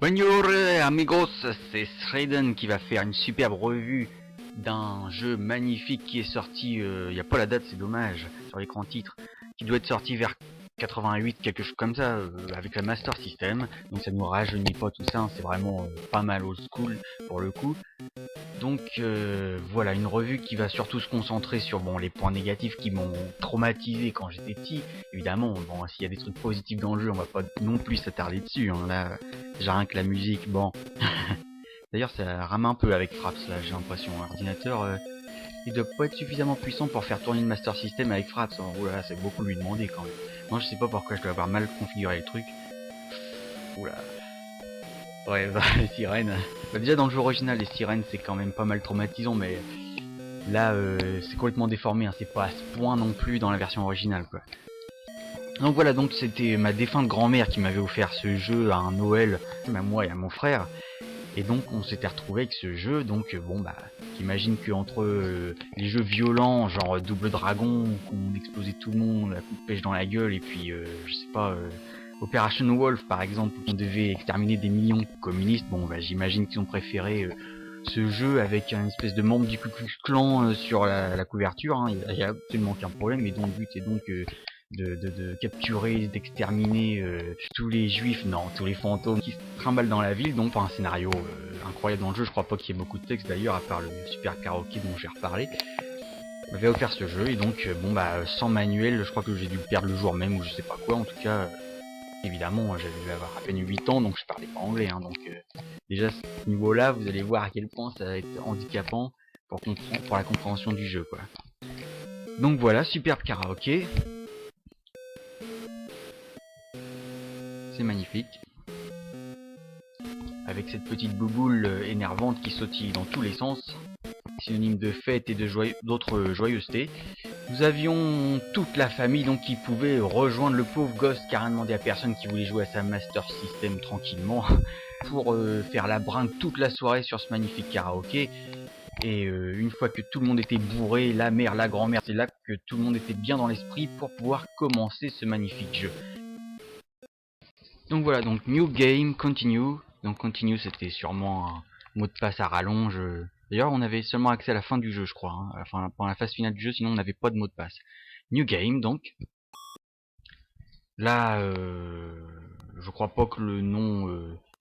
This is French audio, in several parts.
Bonjour amigos, c'est Sraiden qui va faire une superbe revue d'un jeu magnifique qui est sorti, il n'y a pas la date, c'est dommage, sur l'écran titre, qui doit être sorti vers 88, quelque chose comme ça, avec la Master System, donc ça nous rajeunit pas tout ça, hein, c'est vraiment pas mal old school pour le coup. Donc voilà, une revue qui va surtout se concentrer sur les points négatifs qui m'ont traumatisé quand j'étais petit. Évidemment, bon, s'il y a des trucs positifs dans le jeu, on va pas non plus s'attarder dessus, hein, là, déjà rien que la musique, bon. D'ailleurs, ça rame un peu avec Fraps, là, j'ai l'impression. L'ordinateur, il doit pas être suffisamment puissant pour faire tourner une Master System avec Fraps. Hein. Oula, c'est beaucoup lui demander quand même. Moi, je sais pas pourquoi je dois avoir mal configuré le truc. Oula. Ouais, bah, les sirènes. Bah, déjà, dans le jeu original, les sirènes, c'est quand même pas mal traumatisant, mais là, c'est complètement déformé. Hein. C'est pas à ce point non plus dans la version originale, quoi. Donc voilà, donc c'était ma défunte grand-mère qui m'avait offert ce jeu à un Noël, à moi et à mon frère. Et donc on s'était retrouvé avec ce jeu, donc bon bah j'imagine que entre les jeux violents, genre Double Dragon, où on explosait tout le monde, la coupe de pêche dans la gueule, et puis je sais pas, Operation Wolf par exemple, où on devait exterminer des millions de communistes, bon bah j'imagine qu'ils ont préféré ce jeu avec un espèce de membre du Ku Klux Klan sur la couverture, hein. Il y a absolument aucun problème, et dont le but est donc de capturer, d'exterminer tous les juifs, non, tous les fantômes qui se trimballent dans la ville, donc par un scénario incroyable dans le jeu. Je crois pas qu'il y ait beaucoup de texte d'ailleurs, à part le super karaoké dont j'ai reparlé. On m'avait offert ce jeu, et donc bon bah sans manuel, je crois que j'ai dû le perdre le jour même, ou je sais pas quoi, en tout cas, évidemment, j'avais dû avoir à peine 8 ans, donc je parlais pas anglais, hein, donc déjà à ce niveau-là, vous allez voir à quel point ça va être handicapant pour la compréhension du jeu, quoi. Donc voilà, superbe karaoké. C'est magnifique. Avec cette petite bouboule énervante qui sautille dans tous les sens, synonyme de fête et de d'autres joyeusetés. Nous avions toute la famille donc qui pouvait rejoindre le pauvre gosse qui a rien demandé à personne, qui voulait jouer à sa Master System tranquillement pour faire la brinque toute la soirée sur ce magnifique karaoké. Et une fois que tout le monde était bourré, la mère, la grand-mère, c'est là que tout le monde était bien dans l'esprit pour pouvoir commencer ce magnifique jeu. Donc voilà, donc New Game, Continue. Donc Continue, c'était sûrement un mot de passe à rallonge. D'ailleurs, on avait seulement accès à la fin du jeu, je crois. Hein. Enfin, pendant la phase finale du jeu, sinon on n'avait pas de mot de passe. New Game, donc. Là, je crois pas que le nom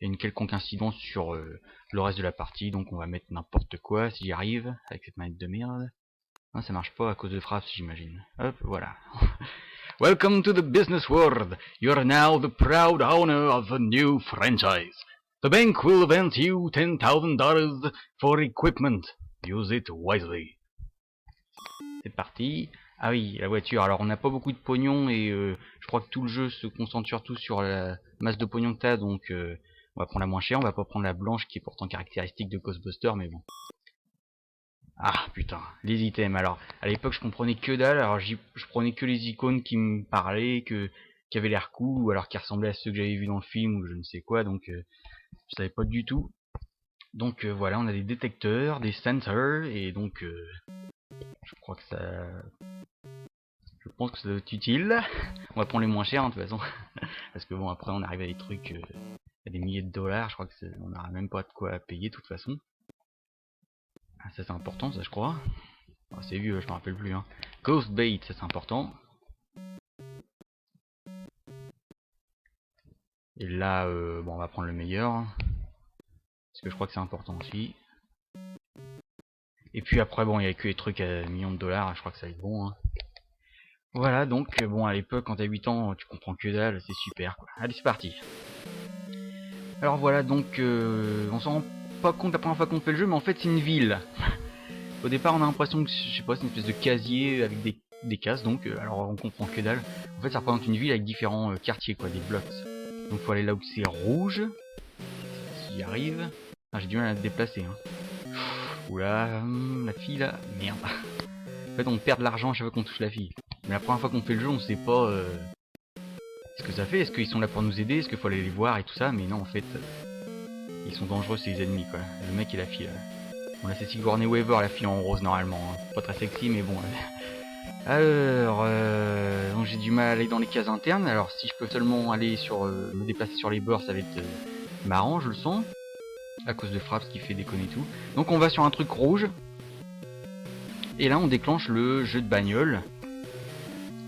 ait une quelconque incidence sur le reste de la partie. Donc on va mettre n'importe quoi, si j'y arrive, avec cette manette de merde. Non, ça marche pas à cause de frappe, j'imagine. Hop, voilà. Welcome to the business world. You're now the proud owner of a new franchise. The bank will lend you $10,000 for equipment. Use it wisely. C'est parti. Ah oui, la voiture. Alors on n'a pas beaucoup de pognon et je crois que tout le jeu se concentre surtout sur la masse de pognon que t'as, donc on va prendre la moins chère, on va pas prendre la blanche qui est pourtant caractéristique de Ghostbuster, mais bon. Ah putain, les items. Alors à l'époque je comprenais que dalle, alors je prenais que les icônes qui me parlaient, qui avaient l'air cool, ou alors qui ressemblaient à ceux que j'avais vus dans le film ou je ne sais quoi, donc je savais pas du tout. Donc voilà, on a des détecteurs, des sensors, et donc je crois que ça... Je pense que ça doit être utile. On va prendre les moins chers, hein, de toute façon. Parce que bon, après on arrive à des trucs à des milliers de dollars, je crois que on n'aura même pas de quoi payer de toute façon. Ah, ça c'est important, ça je crois. Oh, c'est vieux, je me rappelle plus. Hein. Ghost Bait, ça c'est important. Et là, bon, on va prendre le meilleur. Hein, parce que je crois que c'est important aussi. Et puis après, bon, il n'y a que les trucs à millions de dollars, je crois que ça va être bon. Hein. Voilà, donc, bon, à l'époque, quand t'as 8 ans, tu comprends que dalle, c'est super, quoi. Allez, c'est parti. Alors voilà, donc, on s'en rend pas compte la première fois qu'on fait le jeu, mais en fait, c'est une ville. Au départ, on a l'impression que, je sais pas, c'est une espèce de casier avec des cases, donc, alors on comprend que dalle. En fait, ça représente une ville avec différents quartiers, quoi, des blocs. Donc, faut aller là où c'est rouge. S'il y arrive. Ah, j'ai du mal à te déplacer, hein. Oula, la fille là, merde. En fait, on perd de l'argent à chaque fois qu'on touche la fille. Mais la première fois qu'on fait le jeu, on sait pas ce que ça fait. Est-ce qu'ils sont là pour nous aider? Est-ce qu'il faut aller les voir et tout ça? Mais non, en fait, ils sont dangereux, ces ennemis, quoi. Le mec et la fille, là. Bon, là, c'est Sigourney Weaver, la fille en rose, normalement. Hein. Pas très sexy, mais bon. Alors, j'ai du mal à aller dans les cases internes. Alors, si je peux seulement aller sur me déplacer sur les bords, ça va être marrant, je le sens. À cause de Fraps qui fait déconner tout. Donc on va sur un truc rouge. Et là on déclenche le jeu de bagnole.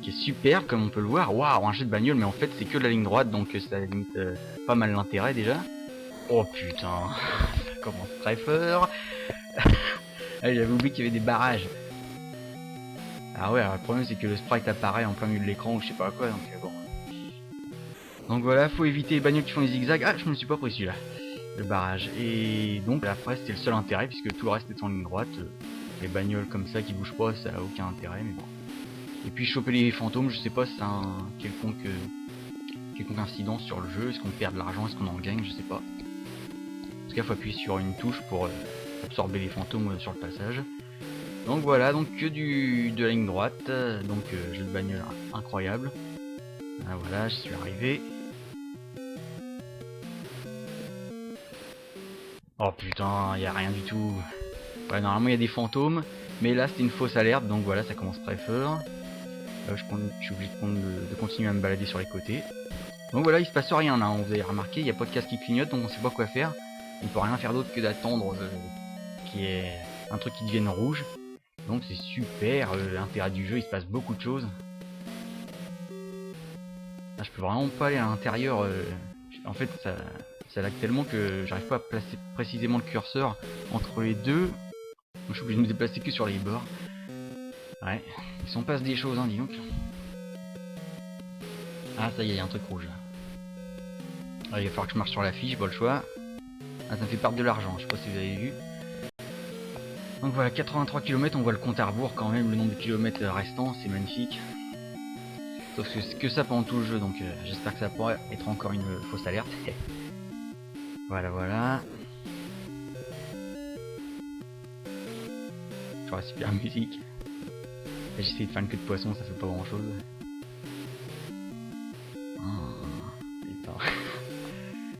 Qui est super comme on peut le voir. Waouh, un jeu de bagnole, mais en fait c'est que de la ligne droite, donc ça limite pas mal l'intérêt déjà. Oh putain, ça commence très fort. J'avais oublié qu'il y avait des barrages. Ah ouais, alors le problème c'est que le sprite apparaît en plein milieu de l'écran ou je sais pas quoi, donc bon. Donc voilà, faut éviter les bagnoles qui font les zigzags. Ah, je me suis pas pris celui-là, le barrage. Et donc après c'était le seul intérêt puisque tout le reste est en ligne droite. Les bagnoles comme ça qui bougent pas, ça a aucun intérêt, mais bon. Et puis choper les fantômes, je sais pas si c'est un quelconque incidence sur le jeu. Est-ce qu'on perd de l'argent, est-ce qu'on en gagne, je sais pas. En tout cas, faut appuyer sur une touche pour absorber les fantômes sur le passage. Donc voilà, donc que de la ligne droite, donc jeu de bagnole incroyable. Ah, voilà, je suis arrivé. Oh putain, y a rien du tout. Ouais, normalement il y a des fantômes, mais là c'était une fausse alerte, donc voilà, ça commence très fort. Je suis obligé de continuer à me balader sur les côtés. Donc voilà, il se passe rien là, vous avez remarqué, il n'y a pas de casque qui clignote, donc on sait pas quoi faire. On peut rien faire d'autre que d'attendre qu'il y ait un truc qui devienne rouge. Donc c'est super, l'intérêt du jeu, il se passe beaucoup de choses. Là, je peux vraiment pas aller à l'intérieur, en fait ça lag tellement que j'arrive pas à placer précisément le curseur entre les deux. Donc, je suis obligé de me déplacer que sur les bords. Ouais, il s'en passe des choses, hein, dis donc. Ah, ça y est, il y a un truc rouge là. Ah, il va falloir que je marche sur la fiche, pas le choix. Ah, ça me fait perdre de l'argent, je sais pas si vous avez vu. Donc voilà, 83 km, on voit le compte à rebours quand même, le nombre de kilomètres restants, c'est magnifique. Sauf que c'est que ça pendant tout le jeu, donc j'espère que ça pourra être encore une fausse alerte. Voilà, voilà. Je vois la super musique. J'essaie de faire une queue de poisson, ça fait pas grand chose.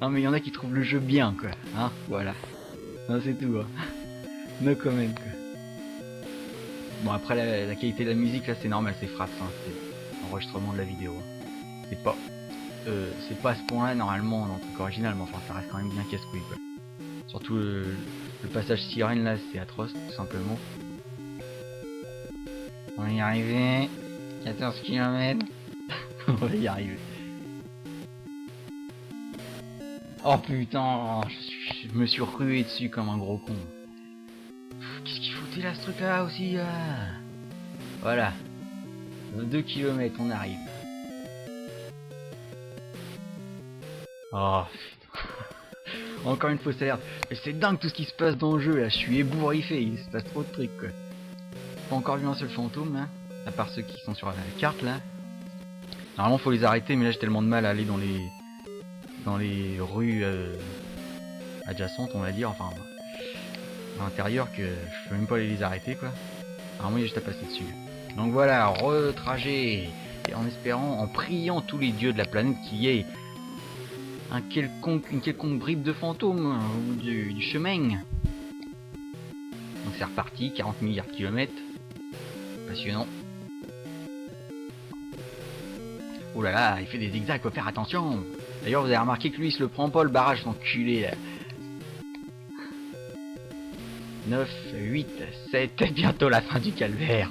Non mais il y en a qui trouvent le jeu bien quoi, hein, voilà. Non c'est tout, hein. No comment quoi. Bon après la qualité de la musique là c'est normal, c'est Fraps, hein, c'est l'enregistrement de la vidéo. C'est pas à ce point là normalement dans le truc original, mais enfin ça reste quand même bien casse-couille quoi. Surtout le passage sirène là c'est atroce tout simplement. On va y arriver, 14 km. On va y arriver. Oh putain, je me suis rué dessus comme un gros con. Qu'est-ce qu'il foutait là ce truc là aussi là. Voilà. 2 km on arrive. Oh putain. Encore une fausse alerte. Mais c'est dingue tout ce qui se passe dans le jeu là, je suis ébouriffé, il se passe trop de trucs quoi. Pas encore vu un seul fantôme là, à part ceux qui sont sur la carte là. Normalement faut les arrêter mais là j'ai tellement de mal à aller dans les rues adjacentes on va dire, enfin à l'intérieur, que je peux même pas aller les arrêter quoi. Normalement il y a juste à passer dessus. Donc voilà, retrajet, et en espérant, en priant tous les dieux de la planète qu'il y ait une quelconque bribe de fantômes au bout du chemin. Donc c'est reparti, 40 milliards de kilomètres. Passionnant. Oh là là, il fait des zigzags, faut faire attention. D'ailleurs vous avez remarqué que lui il se le prend pas le barrage, son culé là. 9, 8, 7, bientôt la fin du calvaire.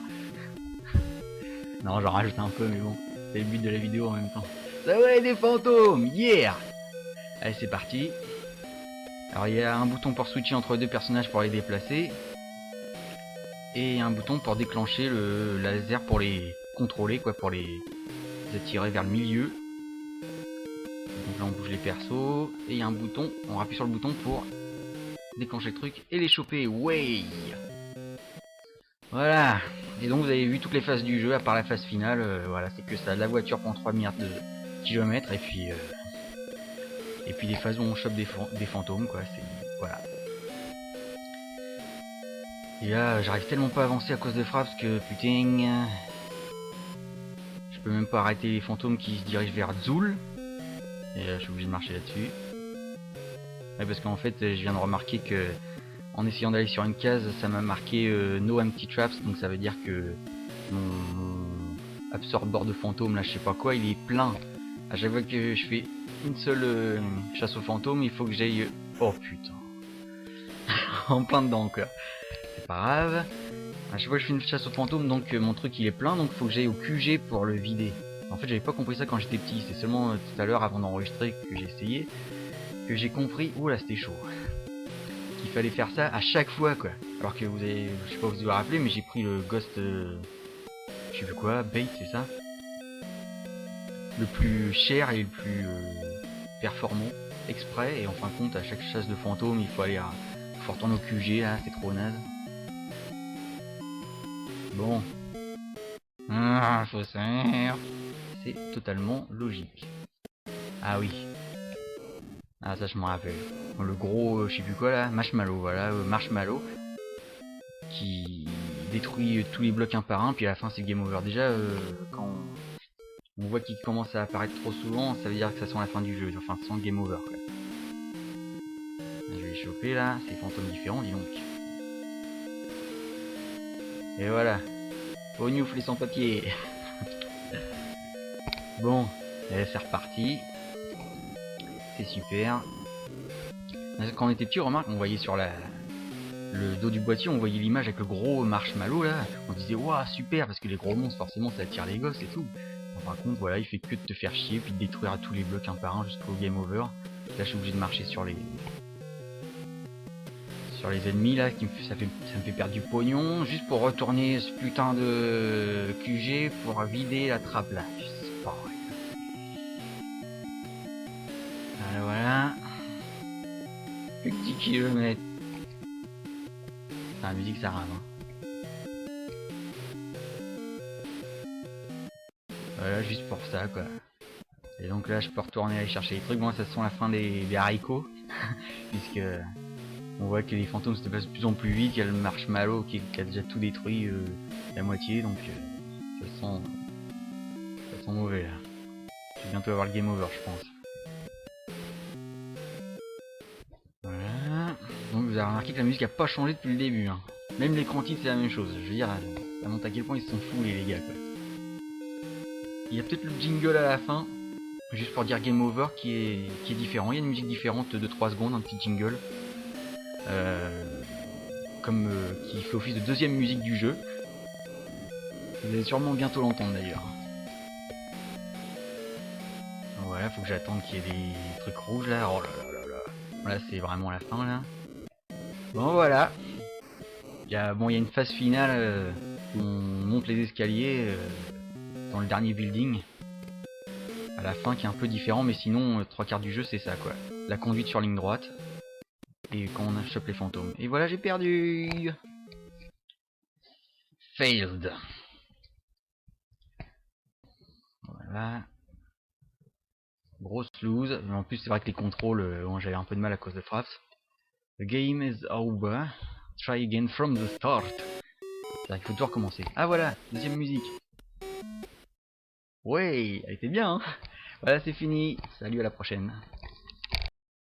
Non, j'en rajoute un peu, mais bon, c'est le but de la vidéo en même temps. Ça ouais, des fantômes, yeah. Allez, c'est parti. Alors il y a un bouton pour switcher entre deux personnages pour les déplacer. Et un bouton pour déclencher le laser pour les contrôler, quoi, pour les attirer vers le milieu. Donc là on bouge les persos. Et il y a un bouton, on appuie sur le bouton pour déclencher le truc et les choper. Ouais. Voilà. Et donc vous avez vu toutes les phases du jeu, à part la phase finale. Voilà, c'est que ça. La voiture prend 3 milliards de kilomètres et puis des phases où on chope des fantômes, quoi. C'est voilà. Et là, j'arrive tellement pas à avancer à cause de Fraps que putain, je peux même pas arrêter les fantômes qui se dirigent vers Zool. Et je suis obligé de marcher là-dessus. Ouais, parce qu'en fait, je viens de remarquer que en essayant d'aller sur une case, ça m'a marqué No Empty Traps, donc ça veut dire que mon absorbeur de fantômes, là, je sais pas quoi, il est plein. À chaque fois que je fais une seule chasse aux fantômes, il faut que j'aille... Oh putain. En plein dedans quoi. C'est pas grave. À chaque fois que je fais une chasse aux fantômes, donc mon truc il est plein, donc il faut que j'aille au QG pour le vider. En fait j'avais pas compris ça quand j'étais petit, c'est seulement tout à l'heure avant d'enregistrer que j'ai essayé, que j'ai compris, oh là c'était chaud, qu'il fallait faire ça à chaque fois quoi. Alors que vous avez, je sais pas si vous vous rappelez, mais j'ai pris le Ghost, je sais plus quoi, Bait c'est ça, le plus cher et le plus performant, exprès, et en fin de compte à chaque chasse de fantômes il faut aller à... faut retourner au QG là, c'est trop naze. Bon. Faussaire. C'est totalement logique. Ah oui. Ah ça je m'en rappelle. Le gros, je sais plus quoi là, Marshmallow, voilà, Marshmallow. Qui détruit tous les blocs un par un, puis à la fin c'est game over. Déjà, quand on voit qu'il commence à apparaître trop souvent, ça veut dire que ça sent la fin du jeu. Enfin, ça sent game over quoi. Je vais les choper là, c'est fantômes différents, dis donc. Et voilà. Ognouf les sans-papiers. Bon, c'est reparti. C'est super. Quand on était petit, remarque, on voyait sur le dos du boîtier, on voyait l'image avec le gros marshmallow là. On disait waouh super, parce que les gros monstres forcément ça attire les gosses et tout. Par contre voilà, il fait que de te faire chier puis de détruire tous les blocs un par un jusqu'au game over. Là je suis obligé de marcher sur les ennemis là, ça me fait perdre du pognon juste pour retourner ce putain de QG pour vider la trappe là. C'est pas vrai. Voilà. Plus que 10 km. La musique ça rame. Voilà, juste pour ça quoi. Et donc là je peux retourner aller chercher les trucs. Bon ça sent la fin des haricots. Puisque on voit que les fantômes se déplacent de plus en plus vite. Il y a le marshmallow qui a déjà tout détruit la moitié. Donc ça sent mauvais là. Je vais bientôt avoir le game over je pense. Voilà. Donc vous avez remarqué que la musique a pas changé depuis le début. Hein. Même l'écran titre c'est la même chose. Je veux dire, ça montre à quel point ils sont fous les gars quoi. Il y a peut-être le jingle à la fin, juste pour dire game over qui est différent. Il y a une musique différente de 3 secondes, un petit jingle. Qui fait office de deuxième musique du jeu. Vous allez sûrement bientôt l'entendre d'ailleurs. Voilà, faut que j'attende qu'il y ait des trucs rouges là. Oh là là là là. Voilà, c'est vraiment la fin là. Bon voilà. Il y a une phase finale où on monte les escaliers dans le dernier building. À la fin qui est un peu différent, mais sinon 3/4 du jeu c'est ça quoi. La conduite sur ligne droite. Et quand on chope les fantômes. Et voilà, j'ai perdu. Failed. Voilà. Grosse lose. Mais en plus, c'est vrai que les contrôles, j'avais un peu de mal à cause de fraps. The game is over. Try again from the start. C'est-à-dire qu'il faut tout recommencer. Ah voilà, deuxième musique. Ouais, elle était bien. Hein. Voilà, c'est fini. Salut, à la prochaine.